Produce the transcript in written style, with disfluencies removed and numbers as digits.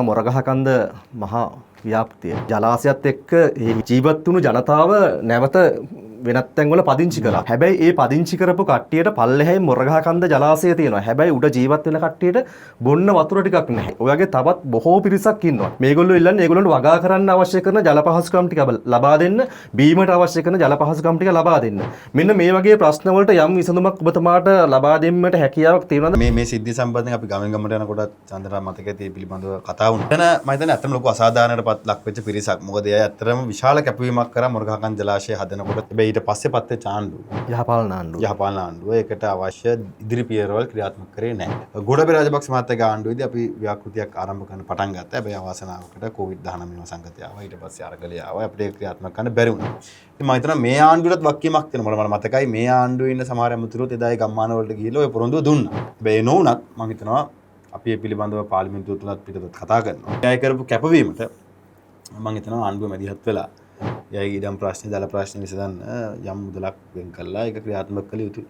මොරගහකන්ද මහා ව්‍යාප්තිය ජලාශයත් එක්ක ජීවත් වුණු ජනතාව නැවත වෙනත් තැන්වල පදිංචි කරා. හැබැයි ඒ පදිංචි කරපු කට්ටියට පල්ලෙහායි මොරගහකන්ද ජලාශය තියෙනවා. හැබැයි උඩ ජීවත් වෙන කට්ටියට බොන්න වතුර ටිකක් නැහැ. ඔය වගේ තවත් බොහෝ පිරිසක් ඉන්නවා. මේගොල්ලෝ ඉල්ලන්නේ ඒගොල්ලන්ට වගා කරන්න අවශ්‍ය කරන ජල පහසුකම් ටික ලබා දෙන්න, බීමට අවශ්‍ය කරන ජල පහසුකම් ටික ලබා දෙන්න. මෙන්න මේ වගේ ප්‍රශ්න වලට යම් විසඳුමක් ඔබතුමාට ලබා දෙන්නට හැකියාවක් තියෙනවද? මේ සිද්ධි සම්බන්ධයෙන් අපි ගමෙන් ගමට යනකොට චන්ද්‍රා මතකයේ තියෙන පිළිබඳව කතා වුණා. එතන මම හිතන්නේ අතන ලොකු අසාධාරණයකටපත් ලක් වෙච්ච පිරිසක්. මොකද එයා ඇත්තටම විශාල කැපවීමක් කරා මොරගහකන්ද ජලාශය හදනකොට. හැබැයි ඊට පස්සේ පත්වෙච්ච ආණ්ඩුව යහපාලන ආණ්ඩුව ඒකට අවශ්‍ය ඉදිරි පියවරවල් ක්‍රියාත්මක කරේ නැහැ. ගොඩබේ රාජපක්ෂ මහත්තයාගේ ආණ්ඩුවේදී අපි ව්‍යාපෘතියක් ආරම්භ කරන්න පටන් ගත්තා. හැබැයි අවාසනාවකට COVID-19 සංකතය ආවා. ඊට පස්සේ අරගලය ආවා. අපිට ඒක ක්‍රියාත්මක කරන්න බැරි වුණා. ඉතින් මම හිතනවා මේ ආණ්ඩුවටත් වක්කීමක් තියෙනවා. මට මතකයි මේ ආණ්ඩුවේ ඉන්න සමහර ඇමතිවරුත් එදායි ගම්මාන වලට ගිහිල්ලා ඔය පොරොන්දුව දුන්නා. හැබැයි ඒ නොවුනත් මම හිතනවා අපි මේ පිළිබඳව පාර්ලිමේන්තුව තුලත් පිටතට කතා කරනවා. ඒ කරපු කැපවීමට මම හිතනවා ආණ්ඩුව මැදිහත් වෙලා යයි ඉඩම් ප්‍රශ්න, ජල ප්‍රශ්න විසඳන්න යම් මුදලක් වෙන් කළා ඒක ක්‍රියාත්මක කළ යුතුයි.